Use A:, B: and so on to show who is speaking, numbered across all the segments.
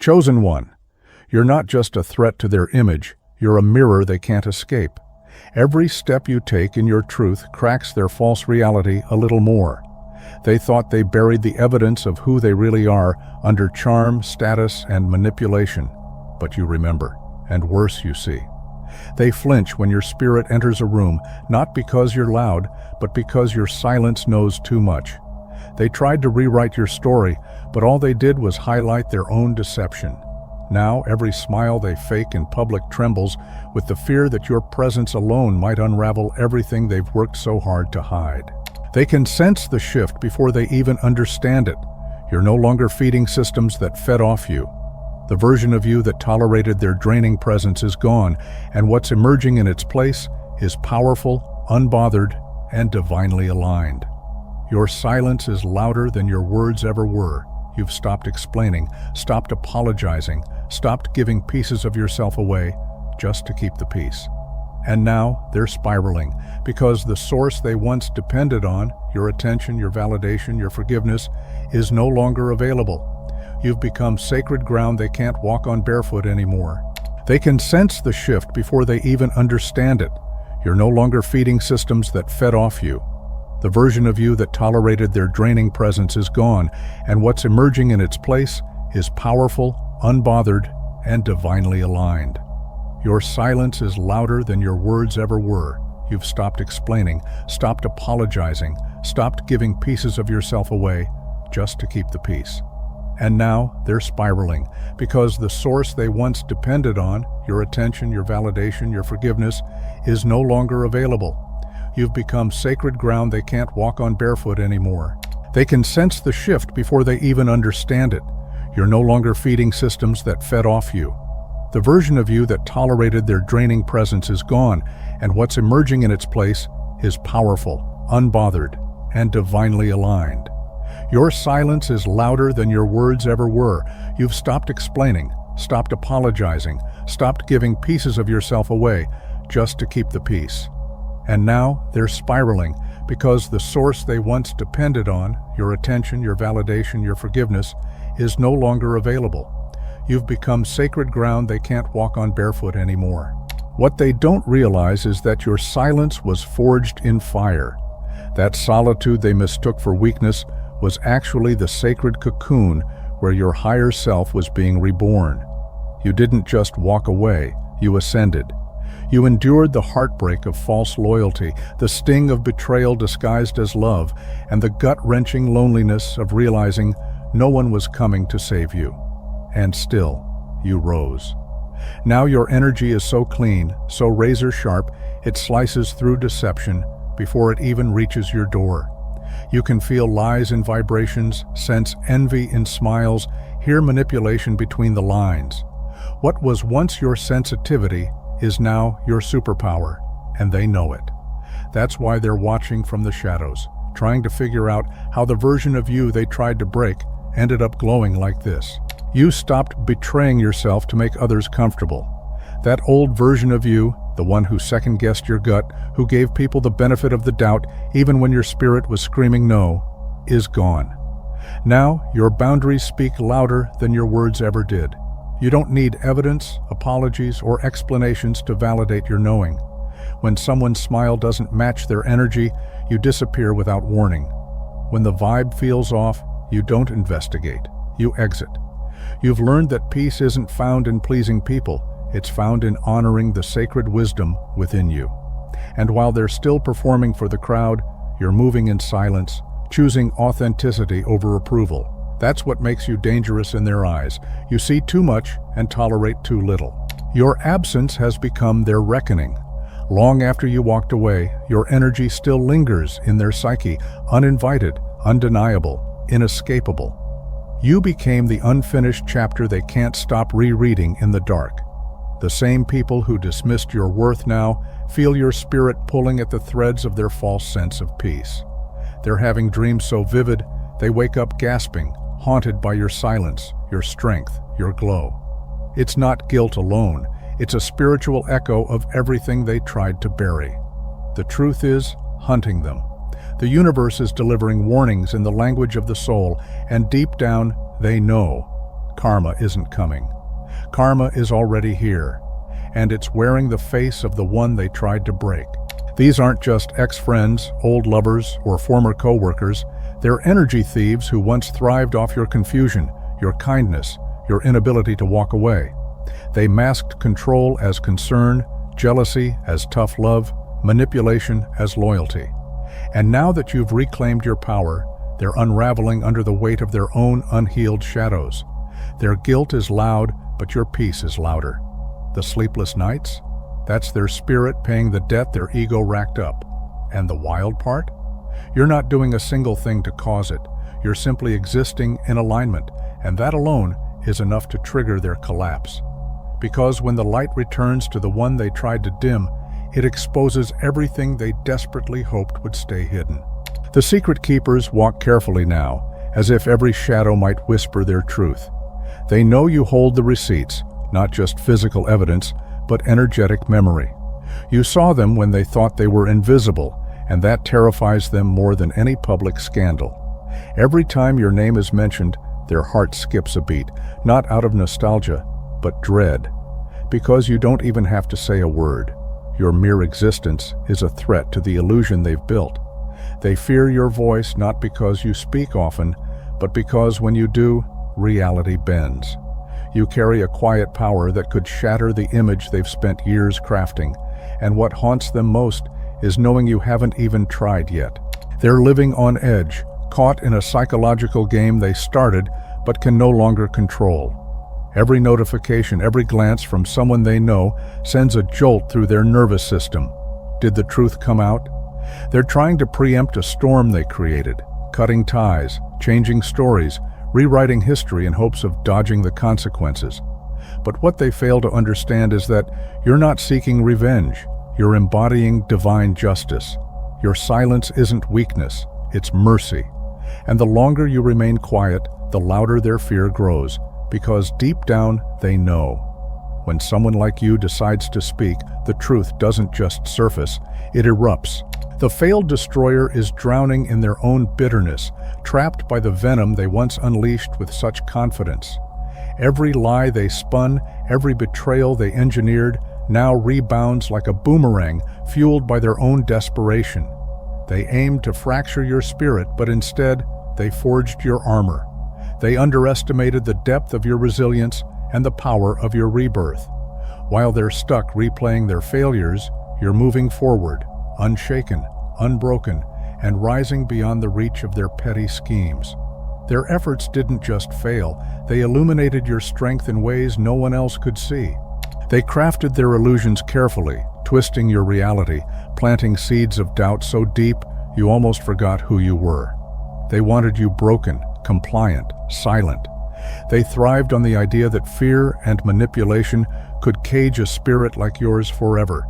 A: Chosen one. You're not just a threat to their image, you're a mirror they can't escape. Every step you take in your truth cracks their false reality a little more. They thought they buried the evidence of who they really are under charm, status, and manipulation. But you remember, and worse you see. They flinch when your spirit enters a room, not because you're loud, but because your silence knows too much. They tried to rewrite your story, but all they did was highlight their own deception. Now every smile they fake in public trembles with the fear that your presence alone might unravel everything they've worked so hard to hide. They can sense the shift before they even understand it. You're no longer feeding systems that fed off you. The version of you that tolerated their draining presence is gone, and what's emerging in its place is powerful, unbothered, and divinely aligned. Your silence is louder than your words ever were. You've stopped explaining, stopped apologizing, stopped giving pieces of yourself away just to keep the peace. And now they're spiraling because the source they once depended on, your attention, your validation, your forgiveness, is no longer available. You've become sacred ground they can't walk on barefoot anymore. They can sense the shift before they even understand it. You're no longer feeding systems that fed off you. The version of you that tolerated their draining presence is gone, and what's emerging in its place is powerful, unbothered, and divinely aligned. Your silence is louder than your words ever were. You've stopped explaining, stopped apologizing, stopped giving pieces of yourself away just to keep the peace. And now they're spiraling because the source they once depended on, your attention, your validation, your forgiveness, is no longer available. You've become sacred ground they can't walk on barefoot anymore. They can sense the shift before they even understand it. You're no longer feeding systems that fed off you. The version of you that tolerated their draining presence is gone, and what's emerging in its place is powerful, unbothered, and divinely aligned. Your silence is louder than your words ever were. You've stopped explaining, stopped apologizing, stopped giving pieces of yourself away just to keep the peace. And now they're spiraling because the source they once depended on, your attention, your validation, your forgiveness, is no longer available. You've become sacred ground they can't walk on barefoot anymore. What they don't realize is that your silence was forged in fire. That solitude they mistook for weakness was actually the sacred cocoon where your higher self was being reborn. You didn't just walk away, you ascended. You endured the heartbreak of false loyalty, the sting of betrayal disguised as love, and the gut-wrenching loneliness of realizing no one was coming to save you. And still, you rose. Now your energy is so clean, so razor-sharp, it slices through deception before it even reaches your door. You can feel lies in vibrations, sense envy in smiles, hear manipulation between the lines. What was once your sensitivity is now your superpower, and they know it. That's why they're watching from the shadows, trying to figure out how the version of you they tried to break ended up glowing like this. You stopped betraying yourself to make others comfortable. That old version of you, the one who second-guessed your gut, who gave people the benefit of the doubt even when your spirit was screaming no, is gone. Now, your boundaries speak louder than your words ever did. You don't need evidence, apologies, or explanations to validate your knowing. When someone's smile doesn't match their energy, you disappear without warning. When the vibe feels off, you don't investigate, you exit. You've learned that peace isn't found in pleasing people, it's found in honoring the sacred wisdom within you. And while they're still performing for the crowd, you're moving in silence, choosing authenticity over approval. That's what makes you dangerous in their eyes. You see too much and tolerate too little. Your absence has become their reckoning. Long after you walked away, your energy still lingers in their psyche, uninvited, undeniable, inescapable. You became the unfinished chapter they can't stop rereading in the dark. The same people who dismissed your worth now feel your spirit pulling at the threads of their false sense of peace. They're having dreams so vivid, they wake up gasping, haunted by your silence, your strength, your glow. It's not guilt alone, it's a spiritual echo of everything they tried to bury. The truth is hunting them. The universe is delivering warnings in the language of the soul, and deep down, they know. karma isn't coming. Karma is already here, and it's wearing the face of the one they tried to break. These aren't just ex-friends, old lovers, or former co-workers. They're energy thieves who once thrived off your confusion, your kindness, your inability to walk away. They masked control as concern, jealousy as tough love, manipulation as loyalty. And now that you've reclaimed your power, they're unraveling under the weight of their own unhealed shadows. Their guilt is loud, but your peace is louder. The sleepless nights? That's their spirit paying the debt their ego racked up. And the wild part? You're not doing a single thing to cause it. You're simply existing in alignment, and that alone is enough to trigger their collapse. Because when the light returns to the one they tried to dim, it exposes everything they desperately hoped would stay hidden. The secret keepers walk carefully now, as if every shadow might whisper their truth. They know you hold the receipts, not just physical evidence, but energetic memory. You saw them when they thought they were invisible, and that terrifies them more than any public scandal. Every time your name is mentioned, their heart skips a beat, not out of nostalgia, but dread. Because you don't even have to say a word. Your mere existence is a threat to the illusion they've built. They fear your voice not because you speak often, but because when you do, reality bends. You carry a quiet power that could shatter the image they've spent years crafting, and what haunts them most is knowing you haven't even tried yet. They're living on edge, caught in a psychological game they started but can no longer control. Every notification, every glance from someone they know sends a jolt through their nervous system. Did the truth come out? They're trying to preempt a storm they created, cutting ties, changing stories, rewriting history in hopes of dodging the consequences. But what they fail to understand is that you're not seeking revenge. You're embodying divine justice. Your silence isn't weakness, it's mercy. And the longer you remain quiet, the louder their fear grows, because deep down they know. When someone like you decides to speak, the truth doesn't just surface, it erupts. The failed destroyer is drowning in their own bitterness, trapped by the venom they once unleashed with such confidence. Every lie they spun, every betrayal they engineered, now rebounds like a boomerang, fueled by their own desperation. They aimed to fracture your spirit, but instead, they forged your armor. They underestimated the depth of your resilience and the power of your rebirth. While they're stuck replaying their failures, you're moving forward, unshaken, unbroken, and rising beyond the reach of their petty schemes. Their efforts didn't just fail, they illuminated your strength in ways no one else could see. They crafted their illusions carefully, twisting your reality, planting seeds of doubt so deep you almost forgot who you were. They wanted you broken, compliant, silent. They thrived on the idea that fear and manipulation could cage a spirit like yours forever.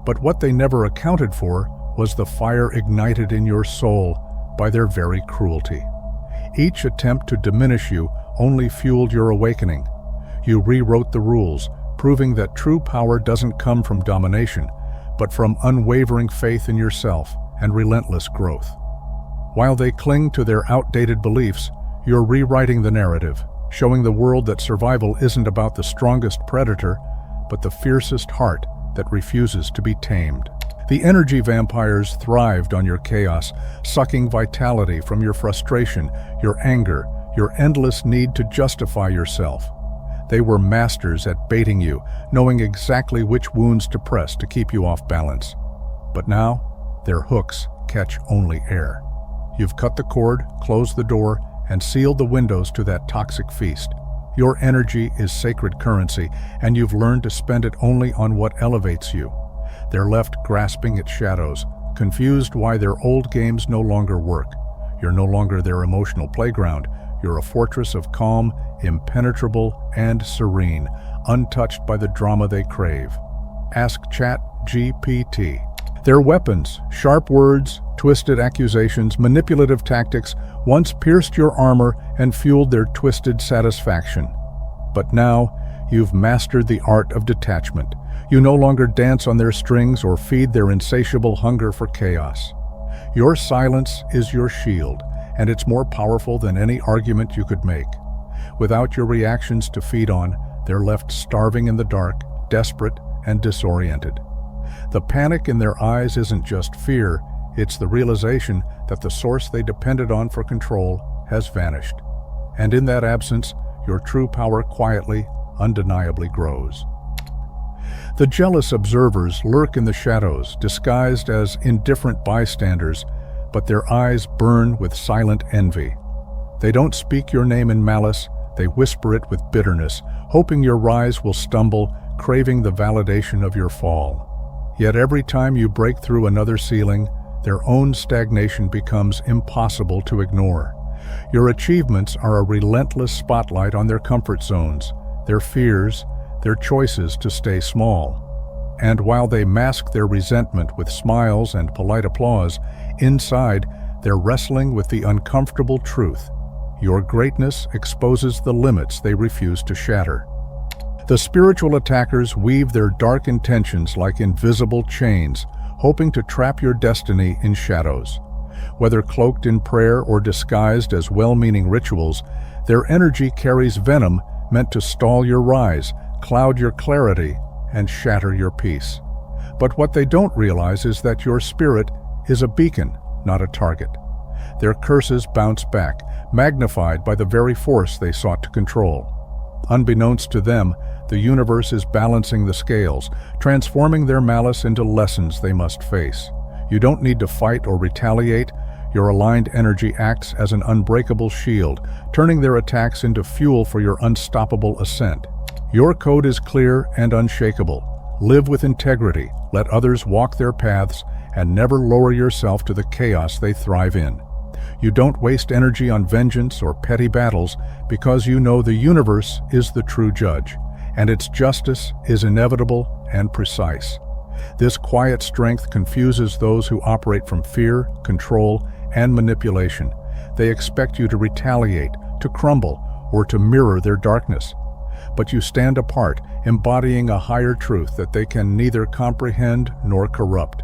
A: But what they never accounted for was the fire ignited in your soul by their very cruelty. Each attempt to diminish you only fueled your awakening. You rewrote the rules, proving that true power doesn't come from domination, but from unwavering faith in yourself and relentless growth. While they cling to their outdated beliefs, you're rewriting the narrative, showing the world that survival isn't about the strongest predator, but the fiercest heart that refuses to be tamed. The energy vampires thrived on your chaos, sucking vitality from your frustration, your anger, your endless need to justify yourself. They were masters at baiting you, knowing exactly which wounds to press to keep you off balance. But now, their hooks catch only air. You've cut the cord, closed the door, and sealed the windows to that toxic feast. Your energy is sacred currency, and you've learned to spend it only on what elevates you. They're left grasping at shadows, confused why their old games no longer work. You're no longer their emotional playground. You're a fortress of calm, impenetrable, and serene, untouched by the drama they crave. Ask ChatGPT. Their weapons, sharp words, twisted accusations, manipulative tactics, once pierced your armor and fueled their twisted satisfaction. But now, you've mastered the art of detachment. You no longer dance on their strings or feed their insatiable hunger for chaos. Your silence is your shield, and it's more powerful than any argument you could make. Without your reactions to feed on, they're left starving in the dark, desperate and disoriented. The panic in their eyes isn't just fear, it's the realization that the source they depended on for control has vanished. And in that absence, your true power quietly, undeniably grows. The jealous observers lurk in the shadows, disguised as indifferent bystanders, but their eyes burn with silent envy. They don't speak your name in malice, they whisper it with bitterness, hoping your rise will stumble, craving the validation of your fall. Yet every time you break through another ceiling, their own stagnation becomes impossible to ignore. Your achievements are a relentless spotlight on their comfort zones, their fears, their choices to stay small. And while they mask their resentment with smiles and polite applause, inside, they're wrestling with the uncomfortable truth. Your greatness exposes the limits they refuse to shatter. The spiritual attackers weave their dark intentions like invisible chains, hoping to trap your destiny in shadows. Whether cloaked in prayer or disguised as well-meaning rituals, their energy carries venom meant to stall your rise, cloud your clarity, and shatter your peace. But what they don't realize is that your spirit is a beacon, not a target. Their curses bounce back, magnified by the very force they sought to control. Unbeknownst to them, the universe is balancing the scales, transforming their malice into lessons they must face. You don't need to fight or retaliate. Your aligned energy acts as an unbreakable shield, turning their attacks into fuel for your unstoppable ascent. Your code is clear and unshakable. Live with integrity, let others walk their paths, and never lower yourself to the chaos they thrive in. You don't waste energy on vengeance or petty battles because you know the universe is the true judge, and its justice is inevitable and precise. This quiet strength confuses those who operate from fear, control, and manipulation. They expect you to retaliate, to crumble, or to mirror their darkness. But you stand apart, embodying a higher truth that they can neither comprehend nor corrupt.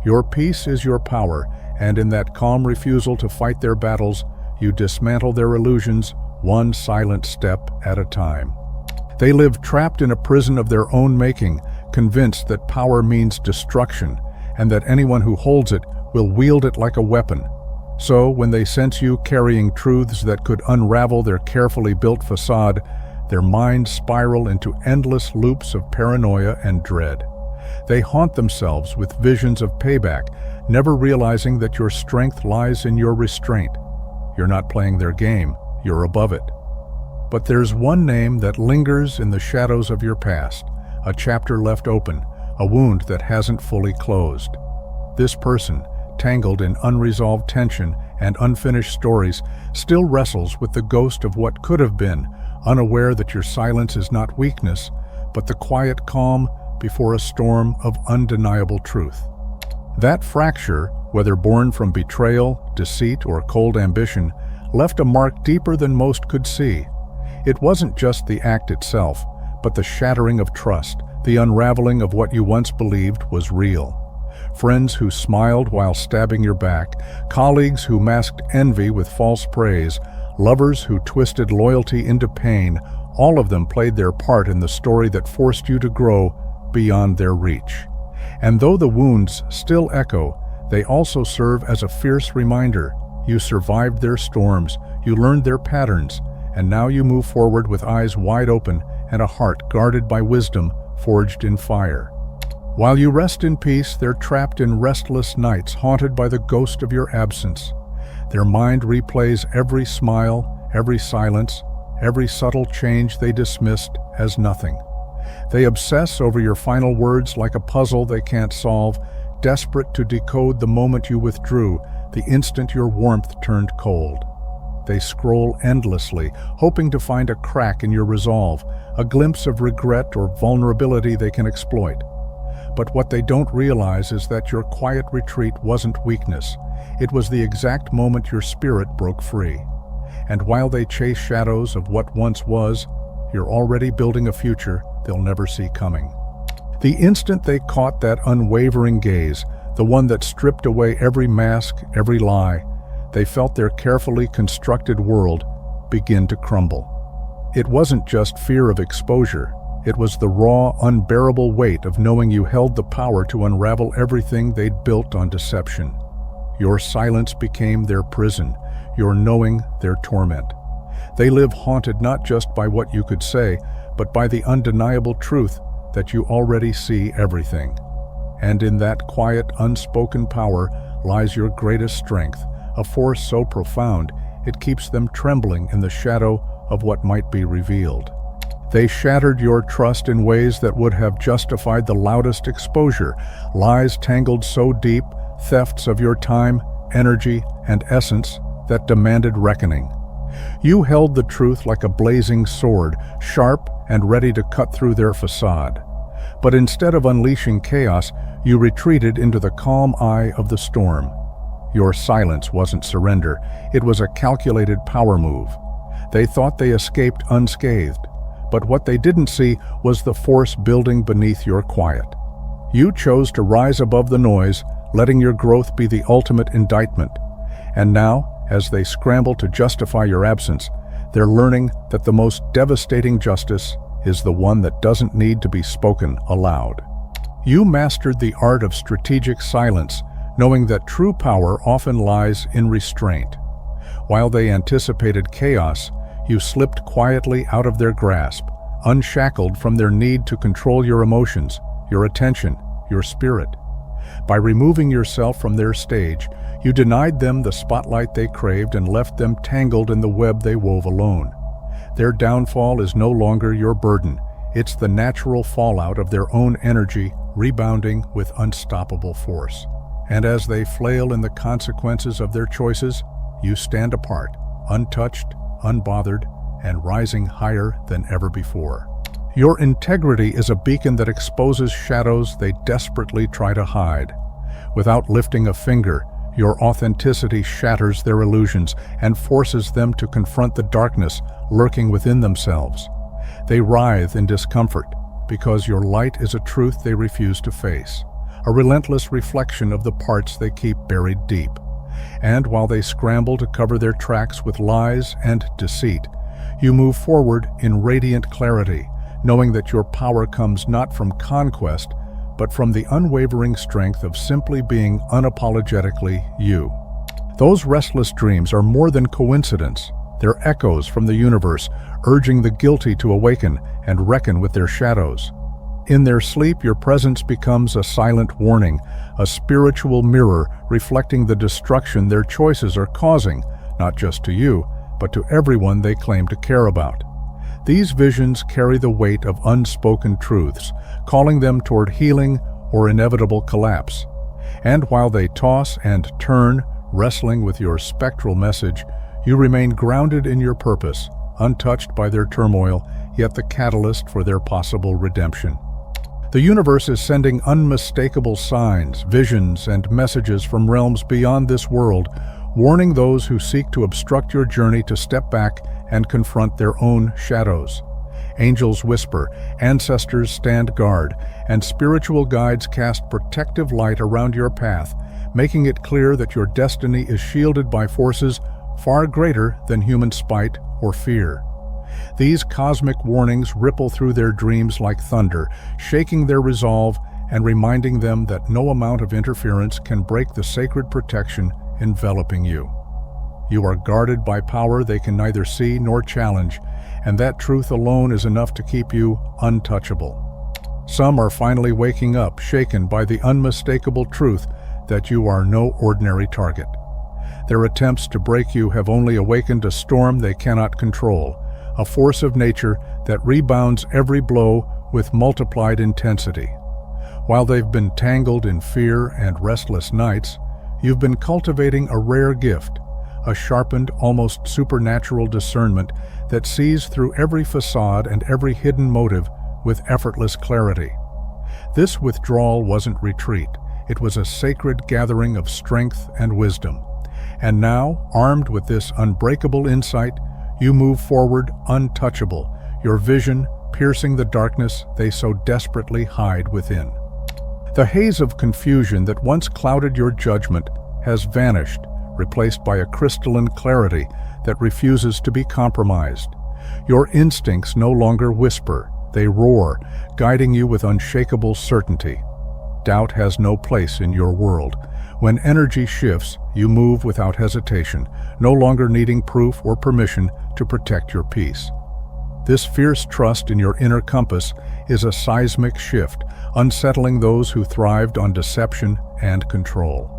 A: Your peace is your power, and in that calm refusal to fight their battles, you dismantle their illusions one silent step at a time. They live trapped in a prison of their own making, convinced that power means destruction, and that anyone who holds it will wield it like a weapon. So, when they sense you carrying truths that could unravel their carefully built facade, their minds spiral into endless loops of paranoia and dread. They haunt themselves with visions of payback, never realizing that your strength lies in your restraint. You're not playing their game, you're above it. But there's one name that lingers in the shadows of your past, a chapter left open, a wound that hasn't fully closed. This person, tangled in unresolved tension and unfinished stories, still wrestles with the ghost of what could have been, unaware that your silence is not weakness, but the quiet calm before a storm of undeniable truth. That fracture, whether born from betrayal, deceit, or cold ambition, left a mark deeper than most could see. It wasn't just the act itself, but the shattering of trust, the unraveling of what you once believed was real. Friends who smiled while stabbing your back, colleagues who masked envy with false praise, lovers who twisted loyalty into pain, all of them played their part in the story that forced you to grow beyond their reach. And though the wounds still echo, they also serve as a fierce reminder. You survived their storms, you learned their patterns, and now you move forward with eyes wide open and a heart guarded by wisdom forged in fire. While you rest in peace, they're trapped in restless nights haunted by the ghost of your absence. Their mind replays every smile, every silence, every subtle change they dismissed as nothing. They obsess over your final words like a puzzle they can't solve, desperate to decode the moment you withdrew, the instant your warmth turned cold. They scroll endlessly, hoping to find a crack in your resolve, a glimpse of regret or vulnerability they can exploit. But what they don't realize is that your quiet retreat wasn't weakness. It was the exact moment your spirit broke free. And while they chase shadows of what once was, you're already building a future they'll never see coming. The instant they caught that unwavering gaze, the one that stripped away every mask, every lie, they felt their carefully constructed world begin to crumble. It wasn't just fear of exposure. It was the raw, unbearable weight of knowing you held the power to unravel everything they'd built on deception. Your silence became their prison, your knowing their torment. They live haunted not just by what you could say, but by the undeniable truth that you already see everything. And in that quiet, unspoken power lies your greatest strength, a force so profound it keeps them trembling in the shadow of what might be revealed. They shattered your trust in ways that would have justified the loudest exposure, lies tangled so deep, thefts of your time, energy, and essence that demanded reckoning. You held the truth like a blazing sword, sharp and ready to cut through their facade. But instead of unleashing chaos, you retreated into the calm eye of the storm. Your silence wasn't surrender, it was a calculated power move. They thought they escaped unscathed, but what they didn't see was the force building beneath your quiet. You chose to rise above the noise, letting your growth be the ultimate indictment. And now, as they scramble to justify your absence, they're learning that the most devastating justice is the one that doesn't need to be spoken aloud. You mastered the art of strategic silence, knowing that true power often lies in restraint. While they anticipated chaos, you slipped quietly out of their grasp, unshackled from their need to control your emotions, your attention, your spirit. By removing yourself from their stage, you denied them the spotlight they craved and left them tangled in the web they wove alone. Their downfall is no longer your burden. It's the natural fallout of their own energy rebounding with unstoppable force. And as they flail in the consequences of their choices, you stand apart, untouched, unbothered, and rising higher than ever before. Your integrity is a beacon that exposes shadows they desperately try to hide. Without lifting a finger, your authenticity shatters their illusions and forces them to confront the darkness lurking within themselves. They writhe in discomfort because your light is a truth they refuse to face, a relentless reflection of the parts they keep buried deep. And while they scramble to cover their tracks with lies and deceit, you move forward in radiant clarity, knowing that your power comes not from conquest, but from the unwavering strength of simply being unapologetically you. Those restless dreams are more than coincidence. They're echoes from the universe, urging the guilty to awaken and reckon with their shadows. In their sleep, your presence becomes a silent warning, a spiritual mirror reflecting the destruction their choices are causing, not just to you, but to everyone they claim to care about. These visions carry the weight of unspoken truths, calling them toward healing or inevitable collapse. And while they toss and turn, wrestling with your spectral message, you remain grounded in your purpose, untouched by their turmoil, yet the catalyst for their possible redemption. The universe is sending unmistakable signs, visions, and messages from realms beyond this world, warning those who seek to obstruct your journey to step back and confront their own shadows. Angels whisper, ancestors stand guard, and spiritual guides cast protective light around your path, making it clear that your destiny is shielded by forces far greater than human spite or fear. These cosmic warnings ripple through their dreams like thunder, shaking their resolve and reminding them that no amount of interference can break the sacred protection enveloping you. You are guarded by power they can neither see nor challenge, and that truth alone is enough to keep you untouchable. Some are finally waking up, shaken by the unmistakable truth that you are no ordinary target. Their attempts to break you have only awakened a storm they cannot control, a force of nature that rebounds every blow with multiplied intensity. While they've been tangled in fear and restless nights, you've been cultivating a rare gift, a sharpened, almost supernatural discernment that sees through every facade and every hidden motive with effortless clarity. This withdrawal wasn't retreat, it was a sacred gathering of strength and wisdom. And now, armed with this unbreakable insight, you move forward untouchable, your vision piercing the darkness they so desperately hide within. The haze of confusion that once clouded your judgment has vanished, replaced by a crystalline clarity that refuses to be compromised. Your instincts no longer whisper, they roar, guiding you with unshakable certainty. Doubt has no place in your world. When energy shifts, you move without hesitation, no longer needing proof or permission to protect your peace. This fierce trust in your inner compass is a seismic shift, unsettling those who thrived on deception and control.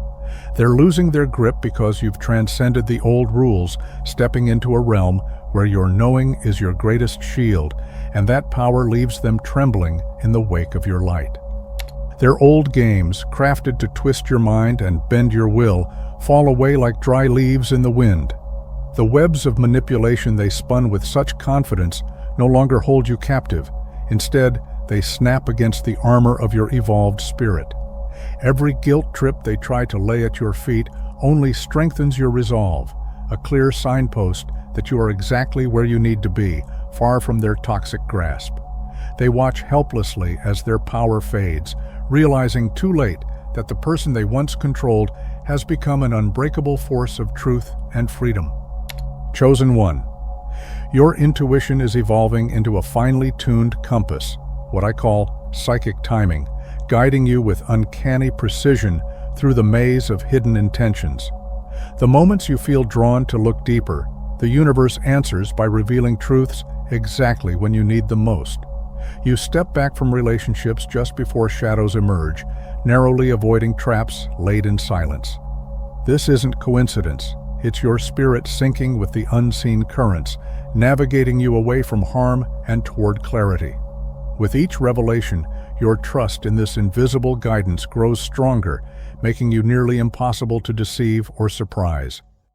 A: They're losing their grip because you've transcended the old rules, stepping into a realm where your knowing is your greatest shield, and that power leaves them trembling in the wake of your light. Their old games, crafted to twist your mind and bend your will, fall away like dry leaves in the wind. The webs of manipulation they spun with such confidence no longer hold you captive. Instead, they snap against the armor of your evolved spirit. Every guilt trip they try to lay at your feet only strengthens your resolve, a clear signpost that you are exactly where you need to be, far from their toxic grasp. They watch helplessly as their power fades, realizing too late that the person they once controlled has become an unbreakable force of truth and freedom. Chosen one. Your intuition is evolving into a finely tuned compass, what I call psychic timing, guiding you with uncanny precision through the maze of hidden intentions. The moments you feel drawn to look deeper, the universe answers by revealing truths exactly when you need them most. You step back from relationships just before shadows emerge, narrowly avoiding traps laid in silence. This isn't coincidence. It's your spirit syncing with the unseen currents, navigating you away from harm and toward clarity. With each revelation, your trust in this invisible guidance grows stronger, making you nearly impossible to deceive or surprise.